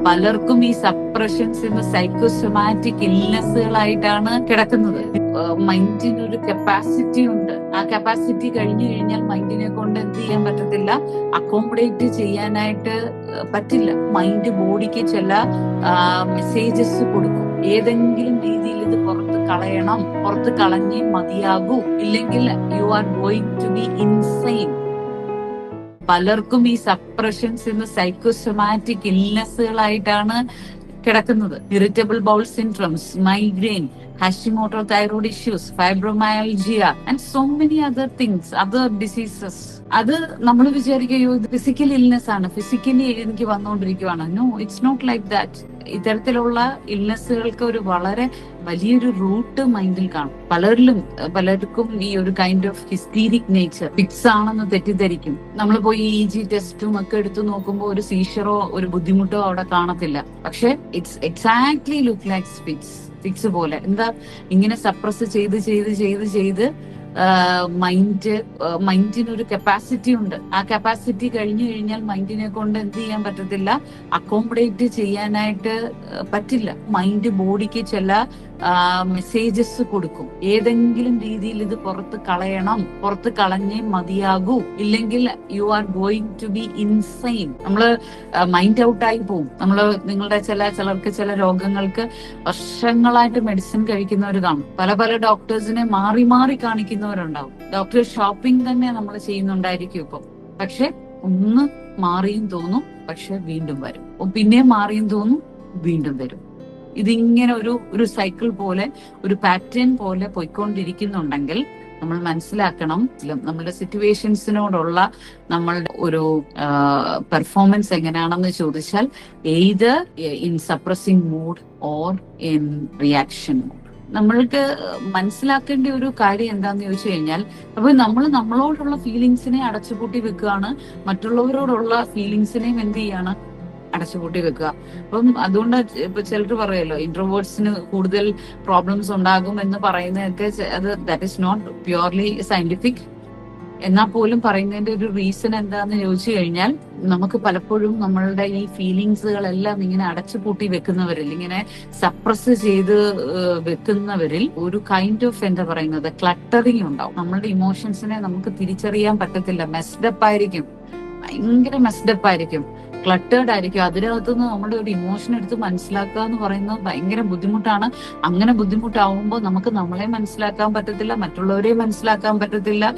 പലർക്കും ഈ സപ്രഷൻസ് എന്ന സൈക്കോസൊമാറ്റിക് ഇൽനെസ്സുകളായിട്ടാണ് കിടക്കുന്നത്. മൈൻഡിന് ഒരു കപ്പാസിറ്റി ഉണ്ട്. ആ കപ്പാസിറ്റി കഴിഞ്ഞു കഴിഞ്ഞാൽ മൈൻഡിനെ കൊണ്ട് എന്ത് ചെയ്യാൻ പറ്റത്തില്ല, അക്കോമഡേറ്റ് ചെയ്യാനായിട്ട് പറ്റില്ല. മൈൻഡ് ബോഡിക്ക് ചില മെസ്സേജസ് കൊടുക്കും. ഏതെങ്കിലും രീതിയിൽ ഇത് പുറത്ത് കളയണം, പുറത്ത് കളഞ്ഞേ മതിയാകൂ, ഇല്ലെങ്കിൽ you are going to be insane. പലർക്കും ഈ സപ്രഷൻസ് എന്ന സൈക്കോസൊമാറ്റിക് ഇൽനെസ്സുകളായിട്ടാണ് കിടക്കുന്നത്. Irritable bowel syndromes, migraine, Hashimoto thyroid issues, fibromyalgia and so many other things, other diseases. അത് നമ്മൾ വിചാരിക്കുകയോ ഇത് ഫിസിക്കൽ ഇൽനെസ് ആണ്, ഫിസിക്കലി എനിക്ക് വന്നുകൊണ്ടിരിക്കുകയാണ്. No, it's not like that. ഇത്തരത്തിലുള്ള ഇൽനെസ്സുകൾക്ക് ഒരു വളരെ വലിയൊരു റൂട്ട് മൈൻഡിൽ കാണും. പലർക്കും ഈ ഒരു കൈൻഡ് ഓഫ് ഹിസ്റ്റീരിക് നേച്ചർ ഫിക്സ് ആണെന്ന് തെറ്റിദ്ധരിക്കും. നമ്മൾ പോയി EG ടെസ്റ്റും ഒക്കെ എടുത്തു നോക്കുമ്പോൾ ഒരു സീഷറോ ഒരു ബുദ്ധിമുട്ടോ അവിടെ കാണത്തില്ല. പക്ഷെ it's exactly look likes fix പോലെ. എന്താ, ഇങ്ങനെ സപ്രസ് ചെയ്ത് മൈൻഡിനൊരു കപ്പാസിറ്റി ഉണ്ട്. ആ കപ്പാസിറ്റി കഴിഞ്ഞു കഴിഞ്ഞാൽ മൈൻഡിനെ കൊണ്ട് എന്ത് ചെയ്യാൻ പറ്റത്തില്ല, അക്കോമഡേറ്റ് ചെയ്യാനായിട്ട് പറ്റില്ല. മൈൻഡ് ബോഡിക്ക് ചില മെസ്സേജസ് കൊടുക്കും. ഏതെങ്കിലും രീതിയിൽ ഇത് പുറത്ത് കളയണം, പുറത്ത് കളഞ്ഞേ മതിയാകൂ, ഇല്ലെങ്കിൽ you are going to be insane. നമ്മള് മൈൻഡ് ഔട്ട് ആയി പോകും. നിങ്ങളുടെ ചിലർക്ക് ചില രോഗങ്ങൾക്ക് വർഷങ്ങളായിട്ട് മെഡിസിൻ കഴിക്കുന്നവർ കാണും. പല ഡോക്ടേഴ്സിനെ മാറി കാണിക്കുന്നവരുണ്ടാവും. ഡോക്ടർ ഷോപ്പിംഗ് തന്നെ നമ്മൾ ചെയ്യുന്നുണ്ടായിരിക്കും ഇപ്പം. പക്ഷെ ഒന്ന് മാറിയും തോന്നും, പക്ഷെ വീണ്ടും വരും. പിന്നെ മാറിയും തോന്നും, വീണ്ടും വരും. ഇതിങ്ങനെ ഒരു സൈക്കിൾ പോലെ, ഒരു പാറ്റേൺ പോലെ പോയിക്കൊണ്ടിരിക്കുന്നുണ്ടെങ്കിൽ നമ്മൾ മനസ്സിലാക്കണം, നമ്മളുടെ സിറ്റുവേഷൻസിനോടുള്ള നമ്മളുടെ ഒരു പെർഫോമൻസ് എങ്ങനെയാണെന്ന് ചോദിച്ചാൽ either in suppressing mood or in reaction mood. നമ്മൾക്ക് മനസ്സിലാക്കേണ്ട ഒരു കാര്യം എന്താന്ന് ചോദിച്ചു കഴിഞ്ഞാൽ, അപ്പൊ നമ്മളോടുള്ള ഫീലിങ്സിനെ അടച്ചുപൂട്ടി വെക്കുകയാണ്, മറ്റുള്ളവരോടുള്ള ഫീലിങ്സിനെയും എന്ത് ചെയ്യാണ്, അടച്ചുപൂട്ടി വെക്കുക. അപ്പം അതുകൊണ്ട് ഇപ്പൊ ചിലർ പറയുമല്ലോ, ഇൻട്രോവേർട്സിന് കൂടുതൽ പ്രോബ്ലംസ് ഉണ്ടാകും എന്ന് പറയുന്നതൊക്കെ that is not purely scientific. എന്നാൽ പോലും പറയുന്നതിന്റെ ഒരു റീസൺ എന്താന്ന് ചോദിച്ചു കഴിഞ്ഞാൽ, നമുക്ക് പലപ്പോഴും നമ്മളുടെ ഈ ഫീലിങ്സുകളെല്ലാം ഇങ്ങനെ അടച്ചുപൂട്ടി വെക്കുന്നവരിൽ, ഇങ്ങനെ സപ്രസ് ചെയ്ത് വെക്കുന്നവരിൽ ഒരു കൈൻഡ് ഓഫ് എന്താ പറയുന്നത്, ക്ലട്ടറിങ് ഉണ്ടാവും. നമ്മളുടെ ഇമോഷൻസിനെ നമുക്ക് തിരിച്ചറിയാൻ പറ്റത്തില്ല. മെസ്ഡപ്പ് ആയിരിക്കും, ഭയങ്കര മെസ്ഡപ്പ് ആയിരിക്കും, ക്ലട്ടേർഡ് ആയിരിക്കും. അതിനകത്തുനിന്ന് നമ്മുടെ ഒരു ഇമോഷൻ എടുത്ത് മനസ്സിലാക്കുക എന്ന് പറയുന്നത് ഭയങ്കര ബുദ്ധിമുട്ടാണ്. അങ്ങനെ ബുദ്ധിമുട്ടാവുമ്പോൾ നമുക്ക് നമ്മളെ മനസ്സിലാക്കാൻ പറ്റത്തില്ല, മറ്റുള്ളവരെ മനസ്സിലാക്കാൻ പറ്റത്തില്ല.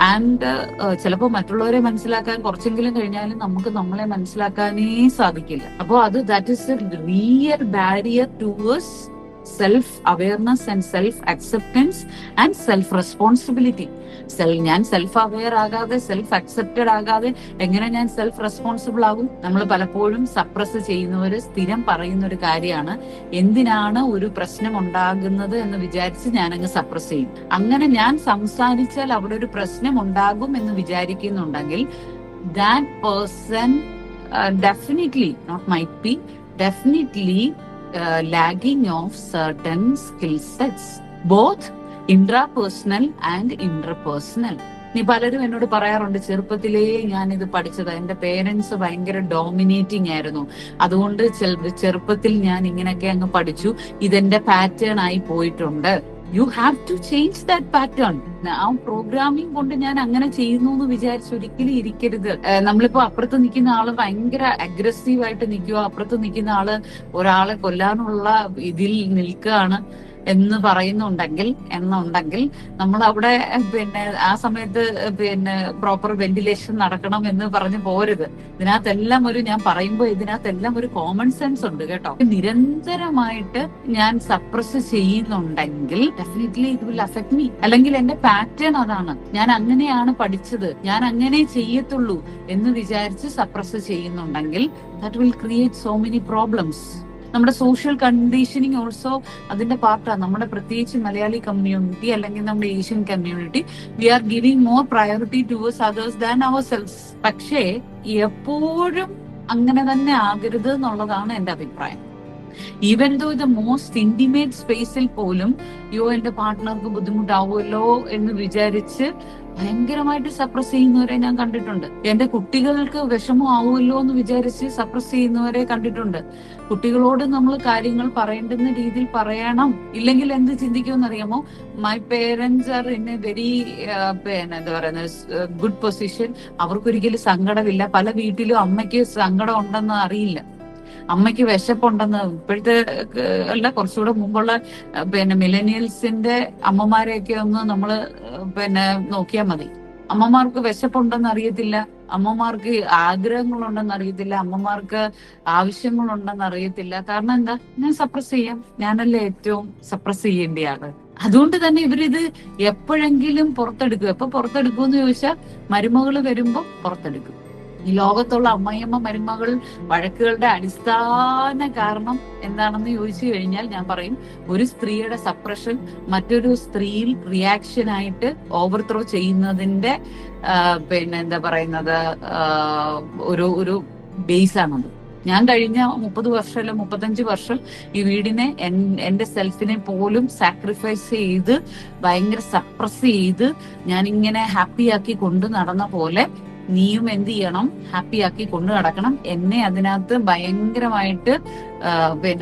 ആൻഡ് ചിലപ്പോൾ മറ്റുള്ളവരെ മനസ്സിലാക്കാൻ കുറച്ചെങ്കിലും കഴിഞ്ഞാലും നമുക്ക് നമ്മളെ മനസ്സിലാക്കാനേ സാധിക്കില്ല. അപ്പോൾ that is A real barrier towards self awareness and self acceptance and self responsibility. ഞാൻ സെൽഫ് അവെയർ ആകാതെ, സെൽഫ് അക്സെപ്റ്റഡ് ആകാതെ എങ്ങനെ ഞാൻ സെൽഫ് റെസ്പോൺസിബിൾ ആകും? നമ്മൾ പലപ്പോഴും സപ്രസ് ചെയ്യുന്നവര് സ്ഥിരം പറയുന്ന ഒരു കാര്യമാണ്, എന്തിനാണ് ഒരു പ്രശ്നം ഉണ്ടാകുന്നത് എന്ന് വിചാരിച്ച് ഞാനങ്ങ് സപ്രസ് ചെയ്യും. അങ്ങനെ ഞാൻ സംസാരിച്ചാൽ അവിടെ ഒരു പ്രശ്നം ഉണ്ടാകും എന്ന് വിചാരിക്കുന്നുണ്ടെങ്കിൽ that person definitely, not might be, definitely lagging of certain skill sets, both intrapersonal and interpersonal. പലരും എന്നോട് പറയാറുണ്ട്, ചെറുപ്പത്തിലേ ഞാനിത് പഠിച്ചത്, എന്റെ പേരൻസ് ഭയങ്കര ഡോമിനേറ്റിംഗ് ആയിരുന്നു, അതുകൊണ്ട് ചെറുപ്പത്തിൽ ഞാൻ ഇങ്ങനെയൊക്കെ അങ്ങ് പഠിച്ചു, ഇതെന്റെ പാറ്റേൺ ആയി പോയിട്ടുണ്ട്. You have to change that pattern. ആ പ്രോഗ്രാമിംഗ് കൊണ്ട് ഞാൻ അങ്ങനെ ചെയ്യുന്നു എന്ന് വിചാരിച്ച് ഒരിക്കലും ഇരിക്കരുത്. നമ്മളിപ്പോ അപ്പുറത്ത് നിൽക്കുന്ന ആള് ഭയങ്കര അഗ്രസീവായിട്ട് നിൽക്കുക, അപ്പുറത്ത് നിൽക്കുന്ന ആള് ഒരാളെ കൊല്ലാനുള്ള ഇതിൽ നിൽക്കുകയാണ് എന്ന് പറയുന്നുണ്ടെങ്കിൽ നമ്മൾ അവിടെ ആ സമയത്ത് പ്രോപ്പർ വെന്റിലേഷൻ നടക്കണം എന്ന് പറഞ്ഞു പോരുത്. ഇതിനകത്തെല്ലാം ഞാൻ പറയുമ്പോൾ ഇതിനകത്തെല്ലാം ഒരു കോമൺ സെൻസ് ഉണ്ട് കേട്ടോ. നിരന്തരമായിട്ട് ഞാൻ സപ്രസ് ചെയ്യുന്നുണ്ടെങ്കിൽ definitely it will affect me. അല്ലെങ്കിൽ എന്റെ പാറ്റേൺ അതാണ്, ഞാൻ അങ്ങനെയാണ് പഠിച്ചത്, ഞാൻ അങ്ങനെ ചെയ്യത്തുള്ളൂ എന്ന് വിചാരിച്ച് സപ്രസ് ചെയ്യുന്നുണ്ടെങ്കിൽ that will create so many problems. നമ്മുടെ സോഷ്യൽ കണ്ടീഷനിങ് ഓൾസോ അതിന്റെ പാർട്ടാണ്. നമ്മുടെ പ്രത്യേകിച്ച് മലയാളി കമ്മ്യൂണിറ്റി അല്ലെങ്കിൽ നമ്മുടെ Asian community, we are giving more priority towards others than ourselves. പക്ഷേ എപ്പോഴും അങ്ങനെ തന്നെ ആകരുത് എന്നുള്ളതാണ് എന്റെ അഭിപ്രായം. Even though the most intimate സ്പേസിൽ പോലും എന്റെ പാർട്ട്ണർക്ക് ബുദ്ധിമുട്ടാവുമല്ലോ എന്ന് വിചാരിച്ച് ഭയങ്കരമായിട്ട് സപ്രസ് ചെയ്യുന്നവരെ ഞാൻ കണ്ടിട്ടുണ്ട്. എന്റെ കുട്ടികൾക്ക് വിഷമം ആവുമല്ലോ എന്ന് വിചാരിച്ച് സപ്രസ് ചെയ്യുന്നവരെ കണ്ടിട്ടുണ്ട്. കുട്ടികളോട് നമ്മൾ കാര്യങ്ങൾ പറയേണ്ടുന്ന രീതിയിൽ പറയണം. ഇല്ലെങ്കിൽ എന്ത് ചിന്തിക്കുമെന്നറിയാമോ? My parents are in a very എന്താ പറയുന്നത് ഗുഡ് പൊസിഷൻ. അവർക്കൊരിക്കലും സങ്കടമില്ല. പല വീട്ടിലും അമ്മയ്ക്ക് സങ്കടം ഉണ്ടെന്ന് അറിയില്ല, അമ്മയ്ക്ക് വിശപ്പുണ്ടെന്ന്. ഇപ്പോഴത്തെ അല്ല, കുറച്ചുകൂടെ മുമ്പുള്ള മില്ലനിയൽസിന്റെ അമ്മമാരെയൊക്കെ ഒന്ന് നമ്മള് നോക്കിയാൽ മതി. അമ്മമാർക്ക് വിശപ്പുണ്ടെന്ന് അറിയത്തില്ല, അമ്മമാർക്ക് ആഗ്രഹങ്ങളുണ്ടെന്ന് അറിയത്തില്ല, അമ്മമാർക്ക് ആവശ്യങ്ങളുണ്ടെന്ന് അറിയത്തില്ല. കാരണം എന്താ? ഞാൻ സപ്രസ് ചെയ്യാം, ഞാനല്ലേ ഏറ്റവും സപ്രസ് ചെയ്യേണ്ടയാണ്. അതുകൊണ്ട് തന്നെ ഇവരിത് എപ്പോഴെങ്കിലും പുറത്തെടുക്കും. എപ്പൊ പുറത്തെടുക്കുമെന്ന് ചോദിച്ചാൽ മരുമകള് വരുമ്പോ പുറത്തെടുക്കും. ഈ ലോകത്തുള്ള അമ്മയമ്മ മരുമകൾ വഴക്കുകളുടെ അടിസ്ഥാന കാരണം എന്താണെന്ന് ചോദിച്ചു കഴിഞ്ഞാൽ ഞാൻ പറയും, ഒരു സ്ത്രീയുടെ സപ്രഷൻ മറ്റൊരു സ്ത്രീയിൽ റിയാക്ഷൻ ആയിട്ട് ഓവർത്രോ ചെയ്യുന്നതിന്റെ എന്താ പറയുന്നത് ഒരു ബേസ് ആണത്. ഞാൻ കഴിഞ്ഞ 30 വർഷം അല്ല 35 വർഷം ഈ വീടിനെ എന്റെ സെൽഫിനെ പോലും സാക്രിഫൈസ് ചെയ്ത് ഭയങ്കര സപ്രസ് ചെയ്ത് ഞാനിങ്ങനെ ഹാപ്പിയാക്കി കൊണ്ടു നടന്ന പോലെ നീയും എന്ത് ചെയ്യണം? ഹാപ്പിയാക്കി കൊണ്ടു നടക്കണം. എന്നെ അതിനകത്ത് ഭയങ്കരമായിട്ട്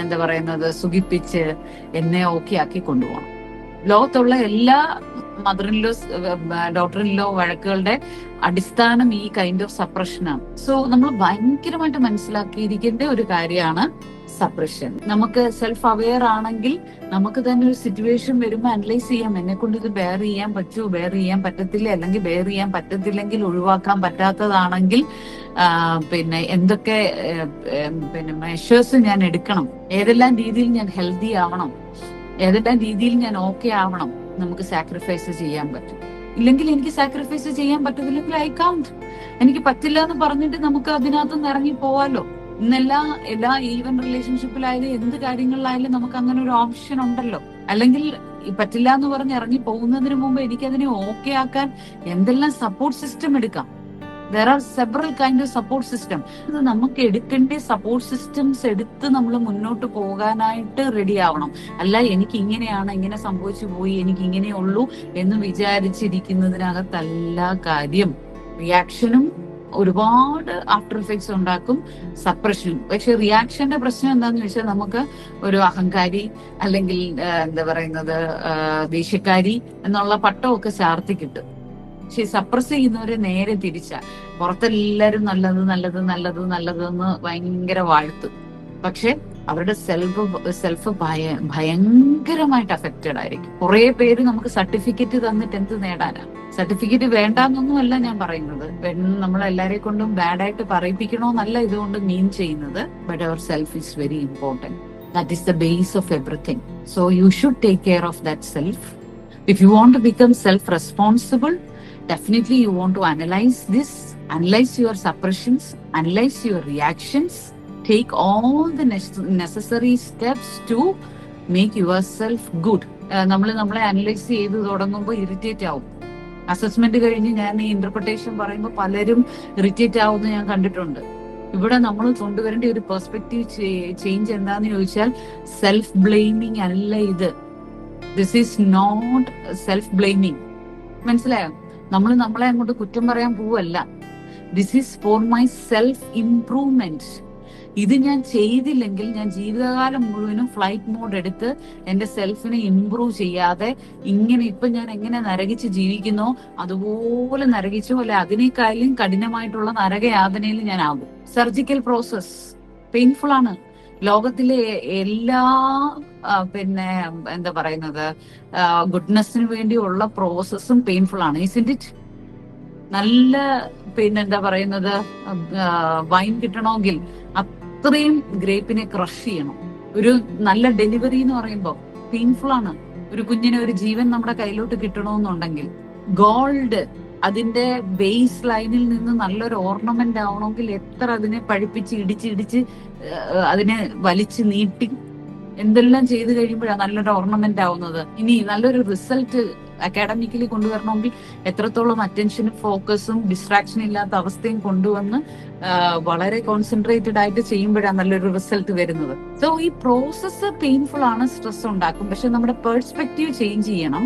എന്താ പറയുന്നത് സുഖിപ്പിച്ച് എന്നെ ഓക്കെ ആക്കി കൊണ്ടുപോകണം. ലോകത്തുള്ള എല്ലാ മദറിൻലോ ഡോട്ടറിൻലോ വഴക്കുകളുടെ അടിസ്ഥാനം ഈ കൈൻഡ് ഓഫ് സപ്രഷനാണ്. സോ നമ്മൾ ഭയങ്കരമായിട്ട് മനസ്സിലാക്കിയിരിക്കേണ്ട ഒരു കാര്യമാണ് സപ്രഷൻ. നമുക്ക് സെൽഫ് അവെയർ ആണെങ്കിൽ നമുക്ക് തന്നെ ഒരു സിറ്റുവേഷൻ വരുമ്പോൾ അനലൈസ് ചെയ്യാം, എന്നെ കൊണ്ട് ഇത് ബെയർ ചെയ്യാൻ പറ്റുമോ, ബെയർ ചെയ്യാൻ പറ്റത്തില്ല, അല്ലെങ്കിൽ ബെയർ ചെയ്യാൻ പറ്റത്തില്ലെങ്കിൽ ഒഴിവാക്കാൻ പറ്റാത്തതാണെങ്കിൽ എന്തൊക്കെ മെഷേഴ്സ് ഞാൻ എടുക്കണം, ഏതെല്ലാം രീതിയിൽ ഞാൻ ഹെൽത്തി ആവണം, ഏതെല്ലാം രീതിയിൽ ഞാൻ ഓക്കെ ആവണം. നമുക്ക് സാക്രിഫൈസ് ചെയ്യാൻ പറ്റും. ഇല്ലെങ്കിൽ എനിക്ക് സാക്രിഫൈസ് ചെയ്യാൻ പറ്റത്തില്ലെങ്കിൽ ഐ കാൺട്ട്, എനിക്ക് പറ്റില്ല എന്ന് പറഞ്ഞിട്ട് നമുക്ക് അതിനകത്ത് ഇറങ്ങി പോവാലോ. എല്ലാ ഈവൻ റിലേഷൻഷിപ്പിലായാലും എന്ത് കാര്യങ്ങളിലായാലും നമുക്ക് അങ്ങനെ ഒരു ഓപ്ഷൻ ഉണ്ടല്ലോ. അല്ലെങ്കിൽ പറ്റില്ല എന്ന് പറഞ്ഞ് ഇറങ്ങി പോകുന്നതിന് മുമ്പ് എനിക്കതിനെ ഓക്കെ ആക്കാൻ എന്തെല്ലാം സപ്പോർട്ട് സിസ്റ്റം എടുക്കാം. There are several kind of support system. അത് നമുക്ക് എടുക്കേണ്ട സപ്പോർട്ട് സിസ്റ്റംസ് എടുത്ത് നമ്മൾ മുന്നോട്ട് പോകാനായിട്ട് റെഡി ആവണം. അല്ല എനിക്ക് ഇങ്ങനെയാണ്, ഇങ്ങനെ സംഭവിച്ചു പോയി, എനിക്ക് ഇങ്ങനെ ഉള്ളൂ എന്ന് വിചാരിച്ചിരിക്കുന്നതിനകത്തല്ല കാര്യം. റിയാക്ഷനും ഒരുപാട് ആഫ്റ്റർ എഫക്ട്സ് ഉണ്ടാക്കും, സപ്രഷനും. പക്ഷെ റിയാക്ഷന്റെ പ്രശ്നം എന്താന്ന് വെച്ചാൽ നമുക്ക് ഒരു അഹങ്കാരി അല്ലെങ്കിൽ എന്താ പറയുന്നത് ദേഷ്യക്കാരി എന്നുള്ള പട്ടമൊക്കെ ചാർത്തി കിട്ടും. പക്ഷെ സപ്രസ് ചെയ്യുന്നവരെ നേരെ തിരിച്ച പുറത്തെല്ലാരും നല്ലത് നല്ലത് നല്ലത് നല്ലത് എന്ന് ഭയങ്കര വാഴ്ത്തും. പക്ഷെ അവരുടെ സെൽഫ് ഭയങ്കരമായിട്ട് അഫക്റ്റഡ് ആയിരിക്കും. കുറെ പേര് നമുക്ക് സർട്ടിഫിക്കറ്റ് തന്നിട്ട് എന്ത് നേടാനാ? സർട്ടിഫിക്കറ്റ് വേണ്ടാന്നൊന്നുമല്ല ഞാൻ പറയുന്നത്, നമ്മളെല്ലാരെ കൊണ്ടും ബാഡായിട്ട് പറയിപ്പിക്കണോന്നല്ല ഇതുകൊണ്ട് മീൻ ചെയ്യുന്നത്. But our self is very important. That is the base of everything. So you should take care of that self. If you want to become self responsible, definitely you want to analyze your suppressions, analyze your reactions, take all the necessary steps to make yourself good. നമ്മളെ analyse ചെയ്ത് തുടങ്ങുമ്പോൾ irritate ആവും. Assessment കഴിഞ്ഞ് ഞാൻ ഈ interpretation പറയുമ്പോൾ പലരും irritate ആവുന്ന ഞാൻ കണ്ടിട്ടുണ്ട്. ഇവിടെ നമ്മൾ കൊണ്ടുവരേണ്ട ഒരു പെർസ്പെക്റ്റീവ് ചേഞ്ച് എന്താന്ന് ചോദിച്ചാൽ, സെൽഫ് ബ്ലെയിമിങ് അല്ല ഇത്. This is not self blaming. മനസ്സിലായോ? നമ്മൾ നമ്മളെ അങ്ങോട്ട് കുറ്റം പറയാൻ പോവല്ല. This is for my self improvement. ഇത് ഞാൻ ചെയ്തില്ലെങ്കിൽ ഞാൻ ജീവിതകാലം മുഴുവനും ഫ്ലൈറ്റ് മോഡ് എടുത്ത് എന്റെ സെൽഫിനെ ഇംപ്രൂവ് ചെയ്യാതെ ഇങ്ങനെ ഇപ്പൊ ഞാൻ എങ്ങനെ നരകിച്ച് ജീവിക്കുന്നോ അതുപോലെ നരകിച്ചോ അല്ലെ അതിനേക്കാളും കഠിനമായിട്ടുള്ള നരകയാതനയിൽ ഞാൻ ആകും. സർജിക്കൽ പ്രോസസ് പെയിൻഫുൾ ആണ്. ലോകത്തിലെ എല്ലാ എന്താ പറയുന്നത് ഗുഡ്നെസ്സിന് വേണ്ടിയുള്ള പ്രോസസ്സും പെയിൻഫുൾ ആണ്. ഇസ്ന്റ് ഇറ്റ്? നല്ല എന്താ പറയുന്നത് വൈൻ കിട്ടണമെങ്കിൽ അത്രയും ഗ്രേപ്പിനെ ക്രഷ് ചെയ്യണം. ഒരു നല്ല ഡെലിവറി എന്ന് പറയുമ്പോൾ പെയിൻഫുൾ ആണ്. ഒരു കുഞ്ഞിനെ ഒരു ജീവൻ നമ്മുടെ കയ്യിലോട്ട് കിട്ടണമെന്നുണ്ടെങ്കിൽ ഗോൾഡ് അതിന്റെ ബേസ് ലൈനിൽ നിന്ന് നല്ലൊരു ഓർണമെന്റ് ആവണമെങ്കിൽ എത്ര അതിനെ പഴിപ്പിച്ച് ഇടിച്ച് അതിനെ വലിച്ചു നീട്ടി എന്തെല്ലാം ചെയ്ത് കഴിയുമ്പോഴാണ് നല്ലൊരു ഓർണമെന്റ് ആവുന്നത്. ഇനി നല്ലൊരു റിസൾട്ട് അക്കാഡമിക്കലി കൊണ്ടുവരണമെങ്കിൽ എത്രത്തോളം അറ്റൻഷനും ഫോക്കസും ഡിസ്ട്രാക്ഷൻ ഇല്ലാത്ത അവസ്ഥയും കൊണ്ടുവന്ന് വളരെ കോൺസെൻട്രേറ്റഡ് ആയിട്ട് ചെയ്യുമ്പോഴാണ് നല്ലൊരു റിസൾട്ട് വരുന്നത്. സോ ഈ പ്രോസസ്സ് പെയിൻഫുൾ ആണ്, സ്ട്രെസ് ഉണ്ടാക്കും. പക്ഷെ നമ്മുടെ പെർസ്പെക്റ്റീവ് ചേഞ്ച് ചെയ്യണം.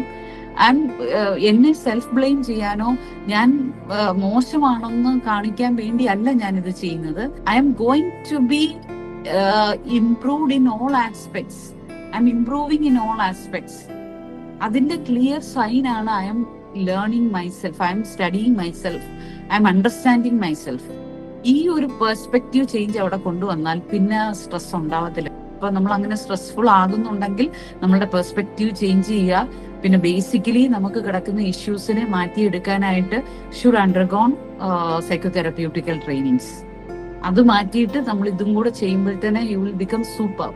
എന്നെ സെൽഫ് ബ്ലെയിം ചെയ്യാനോ ഞാൻ മോശമാണെന്ന് കാണിക്കാൻ വേണ്ടിയല്ല ഞാൻ ഇത് ചെയ്യുന്നത്. I am going to be improved in all aspects. I am improving in all aspects. അതിന്റെ ക്ലിയർ സൈൻ ആണ് I am learning myself, I am studying myself, I am understanding myself. ഈ ഒരു പെർസ്പെക്റ്റീവ് ചേഞ്ച് അവിടെ കൊണ്ടുവന്നാൽ പിന്നെ stress ഉണ്ടാവത്തില്ല. അപ്പൊ നമ്മൾ അങ്ങനെ സ്ട്രെസ്ഫുൾ ആകുന്നുണ്ടെങ്കിൽ നമ്മളുടെ പെർസ്പെക്റ്റീവ് ചേഞ്ച് ചെയ്യുക. പിന്നെ ബേസിക്കലി നമുക്ക് കിടക്കുന്ന ഇഷ്യൂസിനെ മാറ്റിയെടുക്കാനായിട്ട് ഷുഡ് അണ്ടർഗോൺ സൈക്കോതെറാപ്യൂട്ടിക്കൽ ട്രെയിനിങ്സ്. അത് മാറ്റിയിട്ട് നമ്മൾ ഇതും കൂടെ ചെയ്യുമ്പോഴത്തേനെ യു വിൽ ബിക്കം സൂപ്പർ.